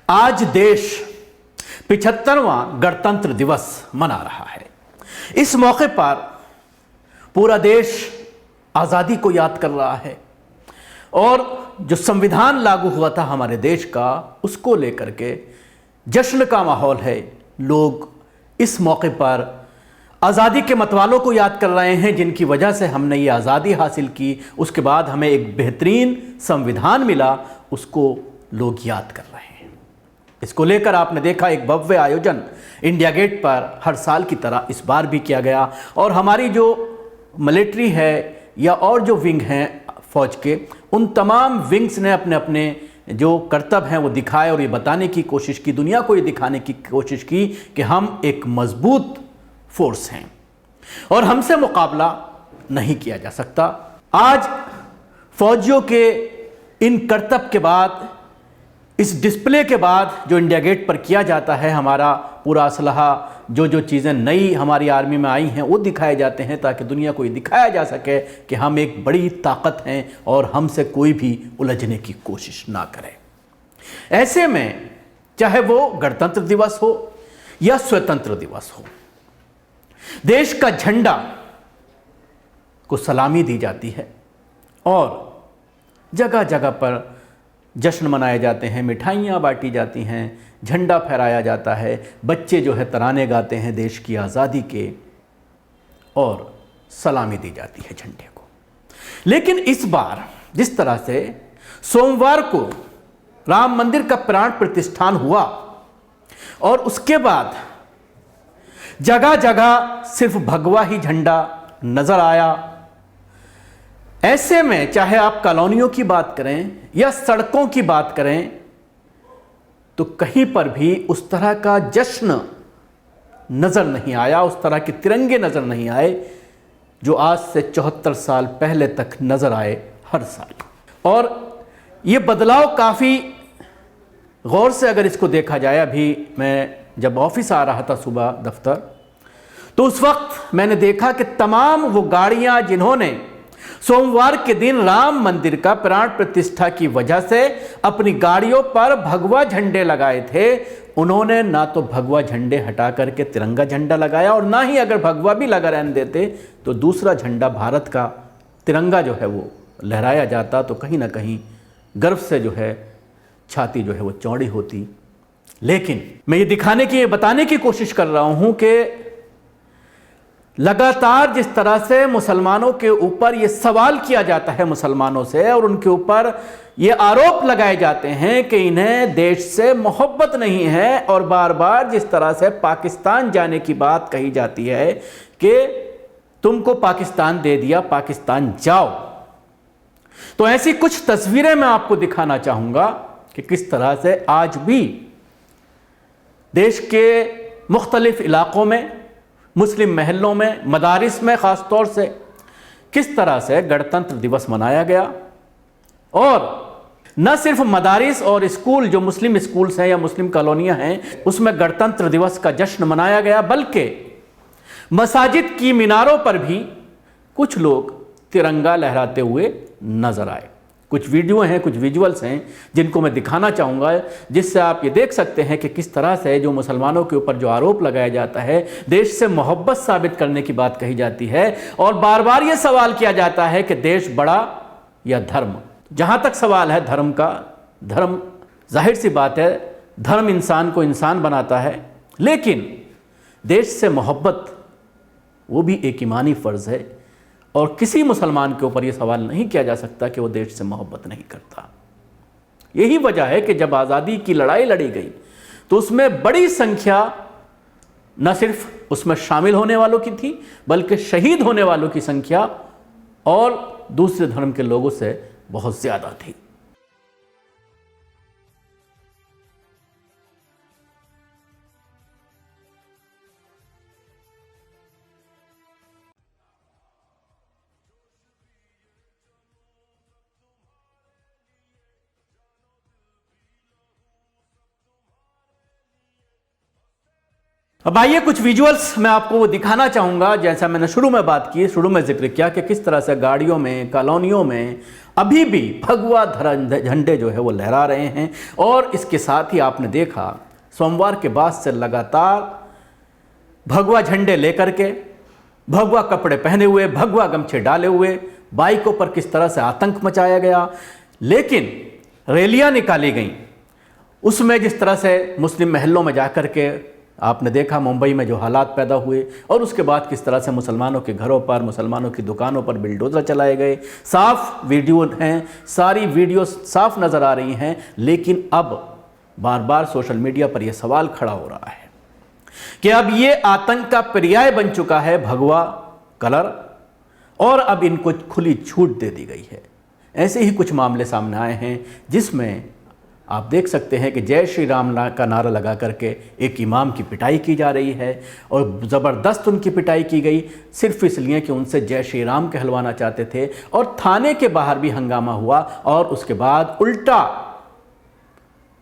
आज देश 75वां गणतंत्र दिवस मना रहा है। इस मौके पर पूरा देश आज़ादी को याद कर रहा है और जो संविधान लागू हुआ था हमारे देश का, उसको लेकर के जश्न का माहौल है। लोग इस मौके पर आज़ादी के मतवालों को याद कर रहे हैं, जिनकी वजह से हमने ये आज़ादी हासिल की। उसके बाद हमें एक बेहतरीन संविधान मिला, उसको लोग याद कर रहे हैं। इसको लेकर आपने देखा एक भव्य आयोजन इंडिया गेट पर हर साल की तरह इस बार भी किया गया और हमारी जो मिलिट्री है या और जो विंग हैं फौज के, उन तमाम विंग्स ने अपने अपने जो कर्तव्य हैं वो दिखाए और ये बताने की कोशिश की, दुनिया को ये दिखाने की कोशिश की कि हम एक मजबूत फोर्स हैं और हमसे मुकाबला नहीं किया जा सकता। आज फौजियों के इन कर्तव्य के बाद, इस डिस्प्ले के बाद जो इंडिया गेट पर किया जाता है, हमारा पूरा असलहा, जो चीज़ें नई हमारी आर्मी में आई हैं वो दिखाए जाते हैं, ताकि दुनिया को ये दिखाया जा सके कि हम एक बड़ी ताकत हैं और हमसे कोई भी उलझने की कोशिश ना करे। ऐसे में चाहे वो गणतंत्र दिवस हो या स्वतंत्र दिवस हो, देश का झंडा को सलामी दी जाती है और जगह जगह पर जश्न मनाए जाते हैं, मिठाइयाँ बांटी जाती हैं, झंडा फहराया जाता है, बच्चे जो है तराने गाते हैं देश की आज़ादी के और सलामी दी जाती है झंडे को। लेकिन इस बार जिस तरह से सोमवार को राम मंदिर का प्राण प्रतिष्ठान हुआ और उसके बाद जगह जगह सिर्फ भगवा ही झंडा नजर आया, ऐसे में चाहे आप कॉलोनियों की बात करें या सड़कों की बात करें, तो कहीं पर भी उस तरह का जश्न नजर नहीं आया, उस तरह के तिरंगे नजर नहीं आए जो आज से 74 साल पहले तक नजर आए हर साल। और ये बदलाव काफ़ी गौर से अगर इसको देखा जाए, अभी मैं जब ऑफिस आ रहा था सुबह दफ्तर, तो उस वक्त मैंने देखा कि तमाम वो गाड़ियां जिन्होंने सोमवार के दिन राम मंदिर का प्राण प्रतिष्ठा की वजह से अपनी गाड़ियों पर भगवा झंडे लगाए थे, उन्होंने ना तो भगवा झंडे हटा करके तिरंगा झंडा लगाया और ना ही अगर भगवा भी लगा रहने देते तो दूसरा झंडा भारत का तिरंगा जो है वो लहराया जाता, तो कहीं ना कहीं गर्व से जो है छाती जो है वो चौड़ी होती। लेकिन मैं ये दिखाने की, ये बताने की कोशिश कर रहा हूं कि लगातार जिस तरह से मुसलमानों के ऊपर ये सवाल किया जाता है मुसलमानों से, और उनके ऊपर ये आरोप लगाए जाते हैं कि इन्हें देश से मोहब्बत नहीं है, और बार बार जिस तरह से पाकिस्तान जाने की बात कही जाती है कि तुमको पाकिस्तान दे दिया, पाकिस्तान जाओ, तो ऐसी कुछ तस्वीरें मैं आपको दिखाना चाहूंगा कि किस तरह से आज भी देश के मुख्तलिफ इलाकों में, मुस्लिम महलों में, मदारिस में ख़ास तौर से किस तरह से गणतंत्र दिवस मनाया गया। और न सिर्फ मदारिस और स्कूल, जो मुस्लिम स्कूल्स हैं या मुस्लिम कॉलोनियां हैं, उसमें गणतंत्र दिवस का जश्न मनाया गया, बल्कि मसाजिद की मीनारों पर भी कुछ लोग तिरंगा लहराते हुए नजर आए। कुछ वीडियो हैं, कुछ विजुअल्स हैं जिनको मैं दिखाना चाहूँगा, जिससे आप ये देख सकते हैं कि किस तरह से जो मुसलमानों के ऊपर जो आरोप लगाया जाता है, देश से मोहब्बत साबित करने की बात कही जाती है और बार बार ये सवाल किया जाता है कि देश बड़ा या धर्म। जहाँ तक सवाल है धर्म का, धर्म जाहिर सी बात है, धर्म इंसान को इंसान बनाता है, लेकिन देश से मोहब्बत वो भी एक ईमानी फ़र्ज़ है और किसी मुसलमान के ऊपर यह सवाल नहीं किया जा सकता कि वो देश से मोहब्बत नहीं करता। यही वजह है कि जब आज़ादी की लड़ाई लड़ी गई तो उसमें बड़ी संख्या न सिर्फ उसमें शामिल होने वालों की थी, बल्कि शहीद होने वालों की संख्या और दूसरे धर्म के लोगों से बहुत ज़्यादा थी। अब आइए कुछ विजुअल्स मैं आपको वो दिखाना चाहूँगा। जैसा मैंने शुरू में बात की, शुरू में जिक्र किया कि किस तरह से गाड़ियों में, कॉलोनियों में अभी भी भगवा झंडे जो है वो लहरा रहे हैं। और इसके साथ ही आपने देखा सोमवार के बाद से लगातार भगवा झंडे लेकर के, भगवा कपड़े पहने हुए, भगवा गमछे डाले हुए बाइकों पर किस तरह से आतंक मचाया गया। लेकिन रैलियां निकाली गईं, उसमें जिस तरह से मुस्लिम महलों में जाकर के आपने देखा मुंबई में जो हालात पैदा हुए, और उसके बाद किस तरह से मुसलमानों के घरों पर, मुसलमानों की दुकानों पर बिल्डोजर चलाए गए। साफ वीडियो हैं, सारी वीडियो साफ नज़र आ रही हैं। लेकिन अब बार बार सोशल मीडिया पर यह सवाल खड़ा हो रहा है कि अब ये आतंक का पर्याय बन चुका है भगवा कलर, और अब इनको खुली छूट दे दी गई है। ऐसे ही कुछ मामले सामने आए हैं जिसमें आप देख सकते हैं कि जय श्री राम का नारा लगा करके एक इमाम की पिटाई की जा रही है, और ज़बरदस्त उनकी पिटाई की गई सिर्फ इसलिए कि उनसे जय श्री राम कहलवाना चाहते थे। और थाने के बाहर भी हंगामा हुआ, और उसके बाद उल्टा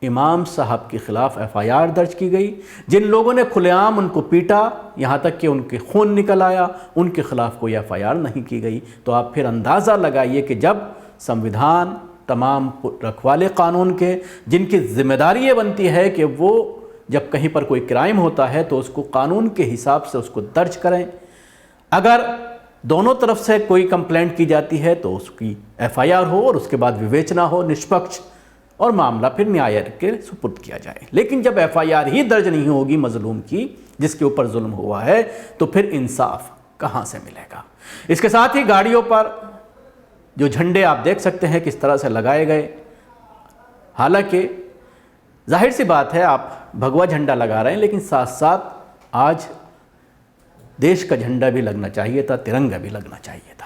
इमाम साहब के खिलाफ एफआईआर दर्ज की गई। जिन लोगों ने खुलेआम उनको पीटा, यहाँ तक कि उनके खून निकल आया, उनके खिलाफ कोई एफआईआर नहीं की गई। तो आप फिर अंदाज़ा लगाइए कि जब संविधान, तमाम रखवाले कानून के, जिनकी जिम्मेदारी ये बनती है कि वो जब कहीं पर कोई क्राइम होता है तो उसको कानून के हिसाब से उसको दर्ज करें, अगर दोनों तरफ से कोई कंप्लेंट की जाती है तो उसकी एफआईआर हो और उसके बाद विवेचना हो निष्पक्ष, और मामला फिर न्यायालय के सुपुर्द किया जाए। लेकिन जब एफआईआर ही दर्ज नहीं होगी मजलूम की, जिसके ऊपर जुल्म हुआ है, तो फिर इंसाफ कहाँ से मिलेगा। इसके साथ ही गाड़ियों पर जो झंडे आप देख सकते हैं किस तरह से लगाए गए। हालांकि जाहिर सी बात है आप भगवा झंडा लगा रहे हैं, लेकिन साथ साथ आज देश का झंडा भी लगना चाहिए था, तिरंगा भी लगना चाहिए था।